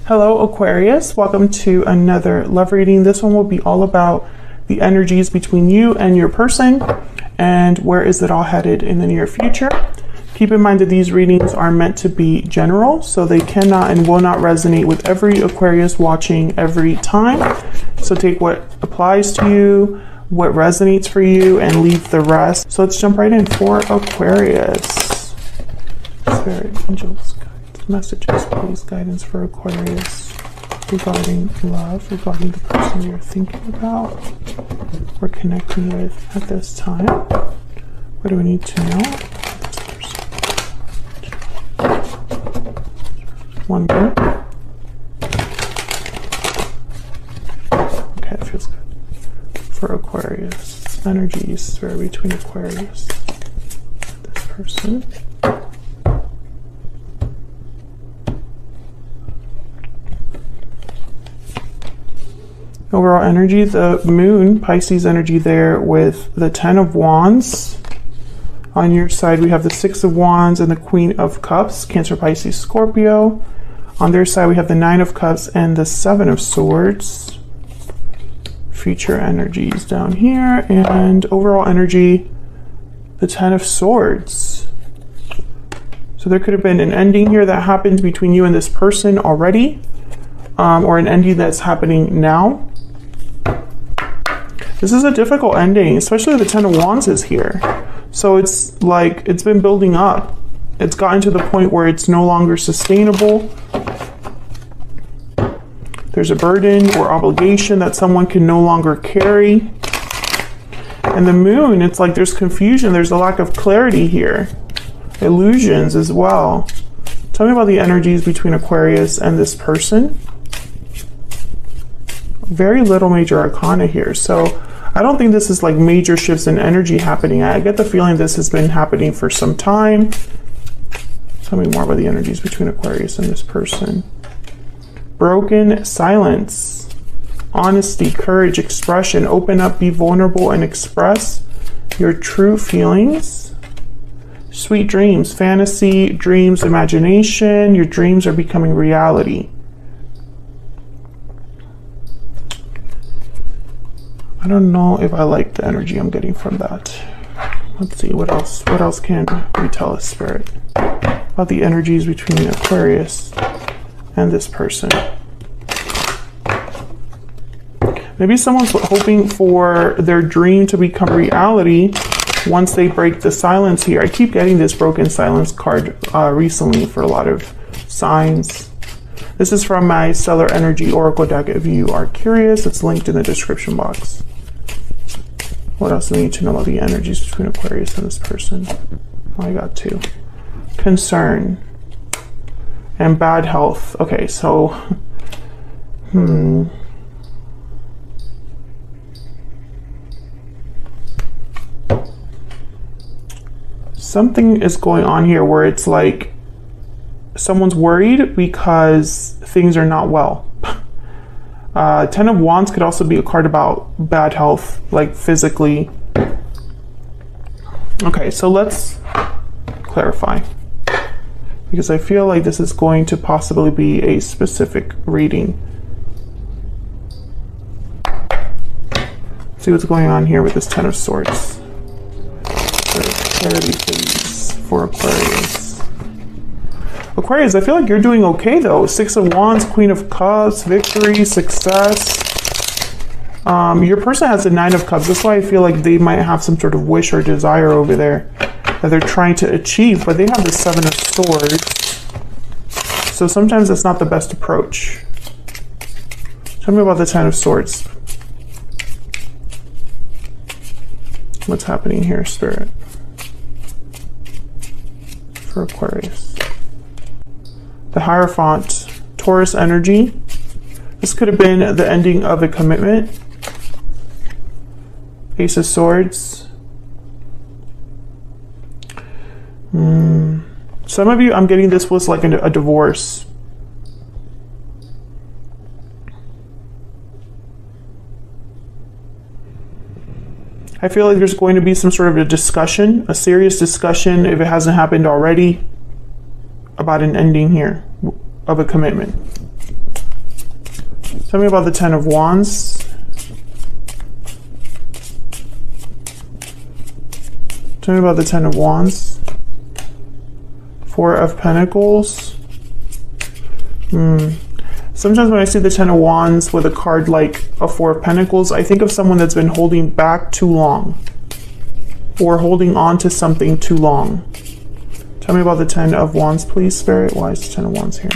Hello Aquarius, welcome to another love reading. This one will be all about the energies between you and your person and where is it all headed in the near future. Keep in mind that these readings are meant to be general, so they cannot and will not resonate with every Aquarius watching every time. So take what applies to you, what resonates for you, and leave the rest. So let's jump right in for Aquarius. Spirit, angels, messages, please, guidance for Aquarius regarding love, regarding the person you're thinking about or connecting with at this time. What do we need to know? One more. Okay, that feels good. For Aquarius, energies for between Aquarius and this person. Overall energy, the moon, Pisces energy there with the 10 of Wands. On your side, we have the 6 of Wands and the Queen of Cups, Cancer, Pisces, Scorpio. On their side, we have the 9 of Cups and the 7 of Swords. Future energies down here. And overall energy, the 10 of Swords. So there could have been an ending here that happened between you and this person already. Or an ending that's happening now. This is a difficult ending, especially the 10 of Wands is here. So it's like, it's been building up. It's gotten to the point where it's no longer sustainable. There's a burden or obligation that someone can no longer carry. And the moon, it's like there's confusion. There's a lack of clarity here. Illusions as well. Tell me about the energies between Aquarius and this person. Very little major arcana here. So I don't think this is like major shifts in energy happening. I get the feeling this has been happening for some time. Tell me more about the energies between Aquarius and this person. Broken silence, honesty, courage, expression. Open up, be vulnerable, and express your true feelings. Sweet dreams, fantasy, dreams, imagination. Your dreams are becoming reality. I don't know if I like the energy I'm getting from that. Let's see, what else can we tell us, Spirit, about the energies between Aquarius and this person? Maybe someone's hoping for their dream to become reality once they break the silence here. I keep getting this broken silence card recently for a lot of signs. This is from my Stellar Energy Oracle deck if you are curious. It's linked in the description box. What else do we need to know about the energies between Aquarius and this person? Oh, I got two. Concern and bad health. Okay, so something is going on here where it's like someone's worried because things are not well. 10 of Wands could also be a card about bad health, like physically. Okay, so let's clarify, because I feel like this is going to possibly be a specific reading. Let's see what's going on here with this 10 of Swords. Clarity, please, for Aquarius. Aquarius, I feel like you're doing okay though. 6 of Wands, Queen of Cups, victory, success. Your person has the 9 of Cups. That's why I feel like they might have some sort of wish or desire over there that they're trying to achieve, but they have the 7 of Swords. So sometimes that's not the best approach. Tell me about the 10 of Swords. What's happening here, Spirit, for Aquarius? The Hierophant, Taurus energy. This could have been the ending of a commitment. Ace of Swords. Some of you, I'm getting this was like a divorce. I feel like there's going to be some sort of a discussion, a serious discussion, if it hasn't happened already, about an ending here of a commitment. Tell me about the Ten of Wands. Tell me about the Ten of Wands. Four of Pentacles. Sometimes when I see the Ten of Wands with a card like a Four of Pentacles, I think of someone that's been holding back too long or holding on to something too long. Tell me about the Ten of Wands, please, Spirit. Why is the Ten of Wands here?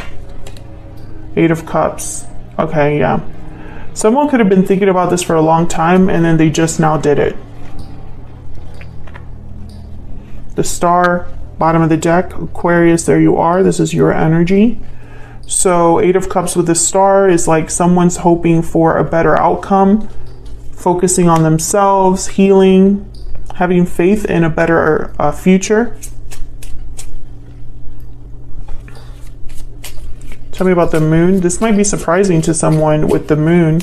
Eight of Cups. Okay, yeah. Someone could have been thinking about this for a long time and then they just now did it. The Star, bottom of the deck. Aquarius, there you are. This is your energy. So Eight of Cups with the Star is like someone's hoping for a better outcome, focusing on themselves, healing, having faith in a better future. Tell me about the Moon. This might be surprising to someone with the Moon.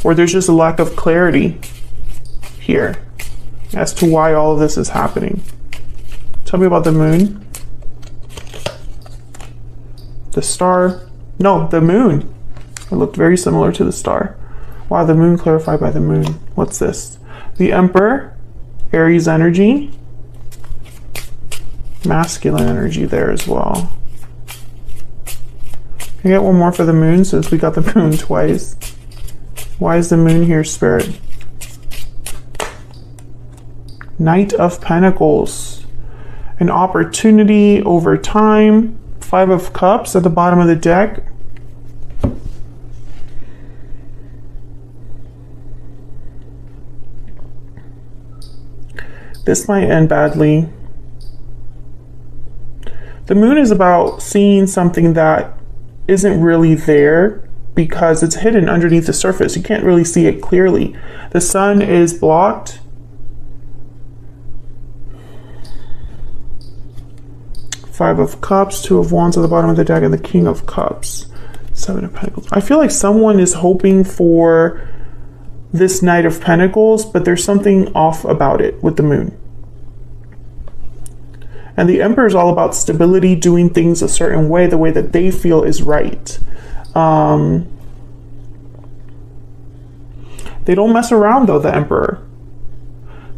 Or there's just a lack of clarity here as to why all of this is happening. Tell me about the Moon. The Star. No, the Moon. It looked very similar to the Star. Wow, the Moon clarified by the Moon. What's this? The Emperor. Aries energy. Masculine energy there as well. Can I get one more for the Moon since we got the Moon twice? Why is the Moon here, Spirit? Knight of Pentacles. An opportunity over time. Five of Cups at the bottom of the deck. This might end badly. The Moon is about seeing something that isn't really there because it's hidden underneath the surface. You can't really see it clearly. The Sun is blocked. Five of Cups, Two of Wands at the bottom of the deck, and the King of Cups. Seven of Pentacles. I feel like someone is hoping for this Knight of Pentacles, but there's something off about it with the Moon. And the Emperor is all about stability, doing things a certain way, the way that they feel is right. They don't mess around though, the Emperor.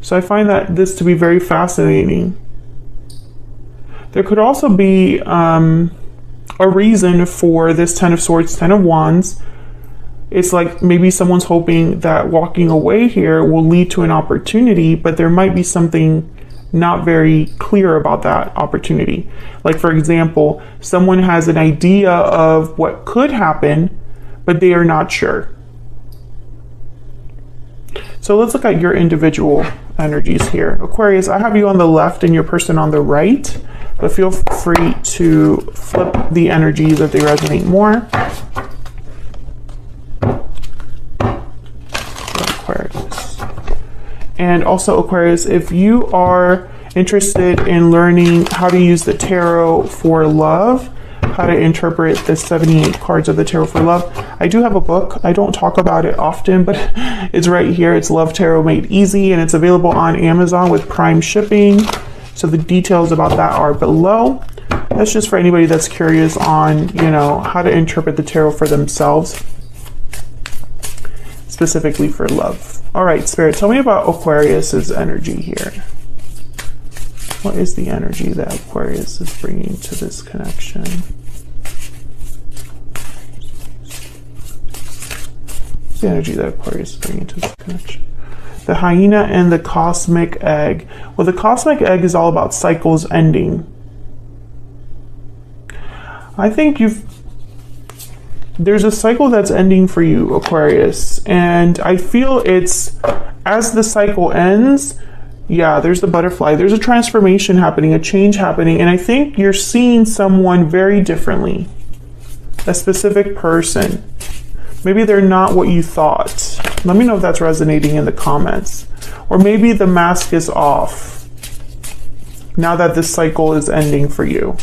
So I find that this to be very fascinating. There could also be a reason for this Ten of Swords, Ten of Wands. It's like maybe someone's hoping that walking away here will lead to an opportunity, but there might be something not very clear about that opportunity. Like, for example, someone has an idea of what could happen, but they are not sure. So let's look at your individual energies here. Aquarius, I have you on the left and your person on the right, but feel free to flip the energies if they resonate more. Aquarius. And also Aquarius, if you are interested in learning how to use the tarot for love, how to interpret the 78 cards of the tarot for love, I do have a book. I don't talk about it often, but it's right here. It's Love Tarot Made Easy, and it's available on Amazon with Prime shipping. So the details about that are below. That's just for anybody that's curious on, you know, how to interpret the tarot for themselves, specifically for love. All right, Spirit, tell me about Aquarius's energy here. What is the energy that Aquarius is bringing to this connection? What's the energy that Aquarius is bringing to this connection? The hyena and the cosmic egg. Well, the cosmic egg is all about cycles ending. I think there's a cycle that's ending for you, Aquarius. And I feel it's, as the cycle ends, yeah, there's the butterfly. There's a transformation happening, a change happening. And I think you're seeing someone very differently. A specific person. Maybe they're not what you thought. Let me know if that's resonating in the comments. Or maybe the mask is off now that this cycle is ending for you.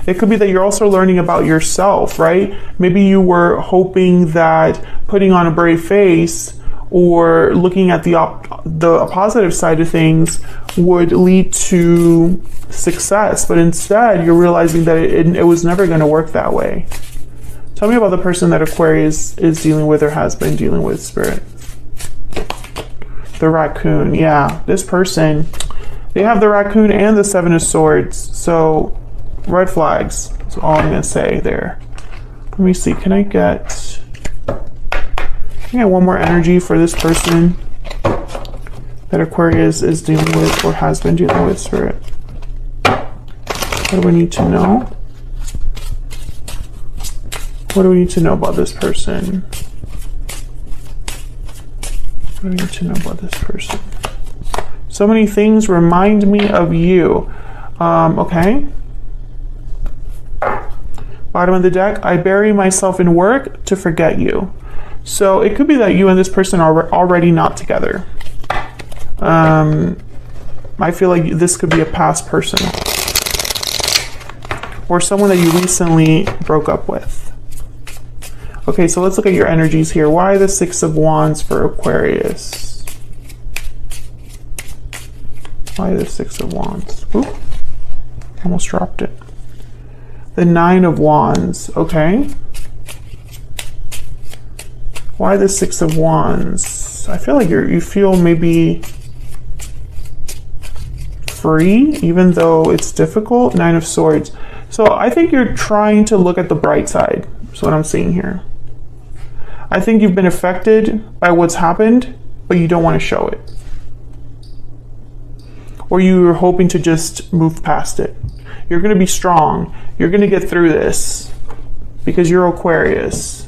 It could be that you're also learning about yourself, right? Maybe you were hoping that putting on a brave face or looking at the positive side of things would lead to success, but instead you're realizing that it was never going to work that way. Tell me about the person that Aquarius is dealing with or has been dealing with, Spirit. The raccoon. Yeah, this person, they have the raccoon and the Seven of Swords. So red flags. That's all I'm going to say there. Let me see. Can I get one more energy for this person that Aquarius is dealing with or has been dealing with, Spirit? What do we need to know? What do we need to know about this person? What do we need to know about this person? So many things remind me of you. Okay. Bottom of the deck, I bury myself in work to forget you. So it could be that you and this person are already not together. I feel like this could be a past person or someone that you recently broke up with. Okay, so let's look at your energies here. Why the Six of Wands for Aquarius? Why the Six of Wands? Oop, almost dropped it. The Nine of Wands, okay. Why the Six of Wands? I feel like you feel maybe free, even though it's difficult. Nine of Swords. So I think you're trying to look at the bright side. That's what I'm seeing here. I think you've been affected by what's happened, but you don't want to show it. Or you're hoping to just move past it. You're going to be strong. You're going to get through this because you're Aquarius.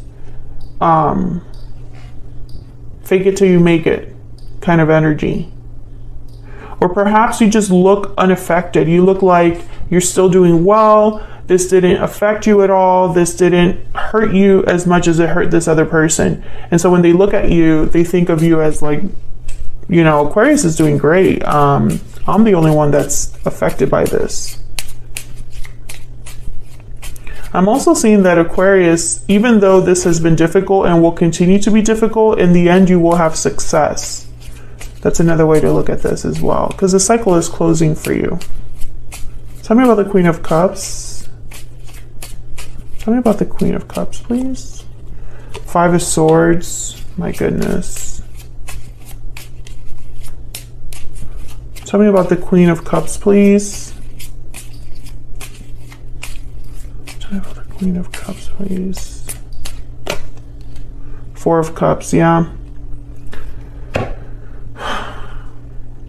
Fake it till you make it kind of energy. Or perhaps you just look unaffected. You look like you're still doing well. This didn't affect you at all. This didn't hurt you as much as it hurt this other person. And so when they look at you, they think of you as like, you know, Aquarius is doing great. I'm the only one that's affected by this. I'm also seeing that Aquarius, even though this has been difficult and will continue to be difficult, in the end you will have success. That's another way to look at this as well, because the cycle is closing for you. Tell me about the Queen of Cups. Tell me about the Queen of Cups, please. Five of Swords. My goodness. Tell me about the Queen of Cups, please. Tell me about the Queen of Cups, please. Four of Cups, yeah.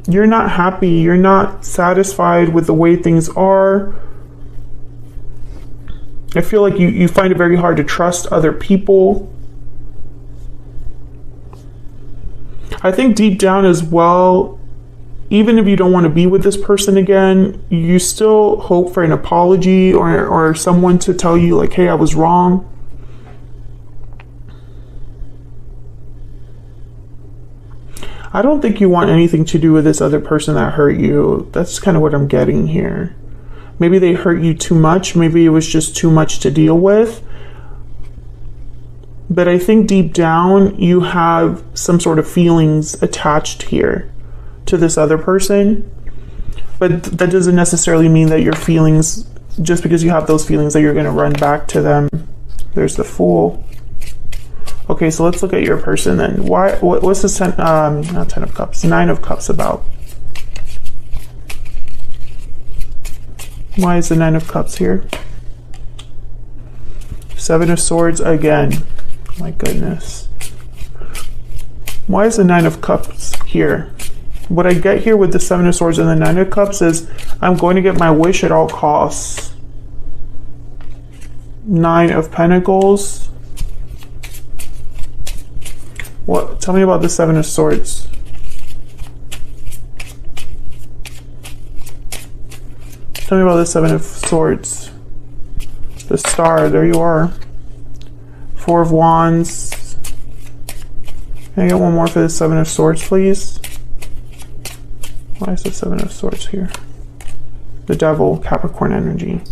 You're not happy. You're not satisfied with the way things are. I feel like you find it very hard to trust other people. I think deep down as well, even if you don't want to be with this person again, you still hope for an apology or someone to tell you like, hey, I was wrong. I don't think you want anything to do with this other person that hurt you. That's kind of what I'm getting here. Maybe they hurt you too much. Maybe it was just too much to deal with. But I think deep down, you have some sort of feelings attached here to this other person. But that doesn't necessarily mean that your feelings, just because you have those feelings, that you're going to run back to them. There's the Fool. Okay, so let's look at your person then. What's this not Ten of Cups, Nine of Cups about? Why is the Nine of Cups here? Seven of Swords again. My goodness. Why is the Nine of Cups here? What I get here with the Seven of Swords and the Nine of Cups is I'm going to get my wish at all costs. Nine of Pentacles. What? Tell me about the Seven of Swords. Tell me about the Seven of Swords. The Star, there you are. Four of Wands. Can I get one more for the Seven of Swords, please? Why is the Seven of Swords here? The Devil, Capricorn energy.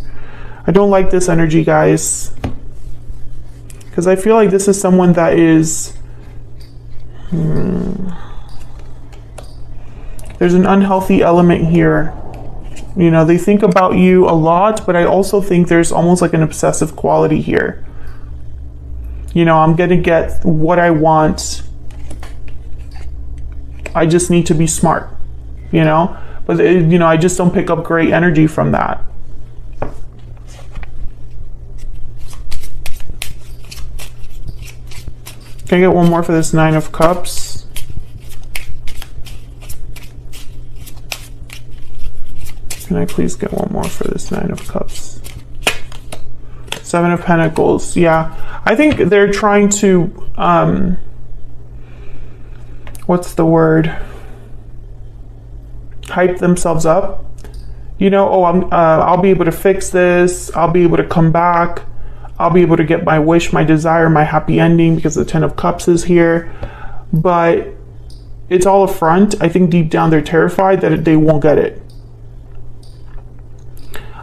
I don't like this energy, guys. Because I feel like this is someone that is There's an unhealthy element here. You know, they think about you a lot, but I also think there's almost like an obsessive quality here. You know, I'm gonna get what I want. I just need to be smart, you know? But, you know, I just don't pick up great energy from that. Can I get one more for this Nine of Cups? Can I please get one more for this Nine of Cups? Seven of Pentacles. Yeah, I think they're trying to, what's the word? Hype themselves up. You know, oh, I'll be able to fix this. I'll be able to come back. I'll be able to get my wish, my desire, my happy ending, because the Ten of Cups is here. But it's all a front. I think deep down they're terrified that they won't get it.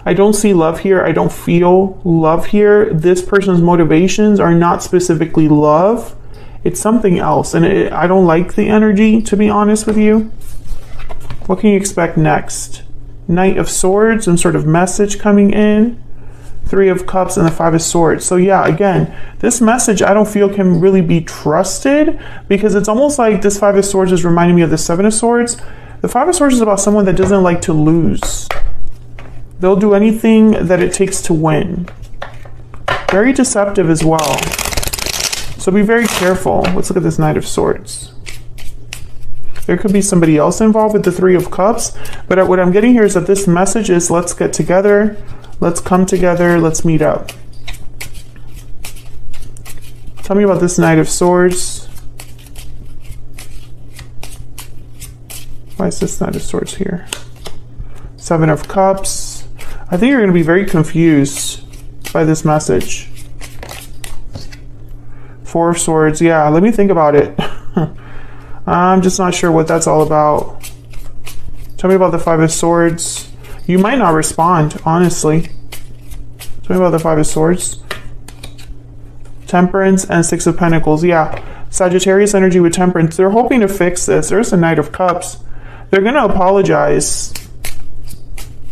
I don't see love here. I don't feel love here. This person's motivations are not specifically love. It's something else. And I don't like the energy, to be honest with you. What can you expect next? Knight of Swords, some sort of message coming in. Three of Cups and the Five of Swords. So yeah, again, this message I don't feel can really be trusted, because it's almost like this Five of Swords is reminding me of the Seven of Swords. The Five of Swords is about someone that doesn't like to lose. They'll do anything that it takes to win. Very deceptive as well. So be very careful. Let's look at this Knight of Swords. There could be somebody else involved with the Three of Cups, but what I'm getting here is that this message is, let's get together, let's come together, let's meet up. Tell me about this Knight of Swords. Why is this Knight of Swords here? Seven of Cups. I think you're going to be very confused by this message. Four of Swords. Yeah, let me think about it. I'm just not sure what that's all about. Tell me about the Five of Swords. You might not respond, honestly. Tell me about the Five of Swords. Temperance and Six of Pentacles. Yeah, Sagittarius energy with Temperance. They're hoping to fix this. There's a Knight of Cups. They're going to apologize.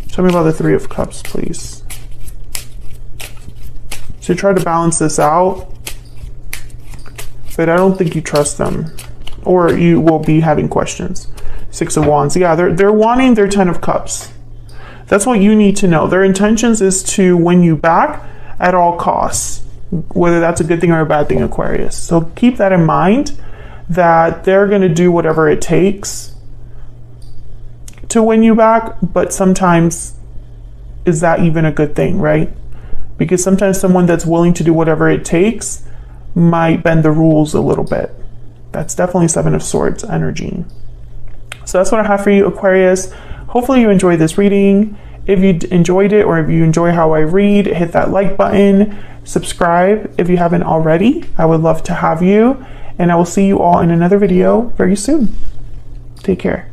Tell me about the Three of Cups, please. So try to balance this out, but I don't think you trust them, or you will be having questions. Six of Wands. Yeah, they're wanting their Ten of Cups. That's what you need to know. Their intentions is to win you back at all costs, whether that's a good thing or a bad thing, Aquarius. So keep that in mind, that they're going to do whatever it takes to win you back, but sometimes is that even a good thing, right? Because sometimes someone that's willing to do whatever it takes might bend the rules a little bit. That's definitely Seven of Swords energy. So that's what I have for you, Aquarius. Hopefully you enjoyed this reading. If you enjoyed it, or if you enjoy how I read, hit that like button, subscribe if you haven't already. I would love to have you, and I will see you all in another video very soon. Take care.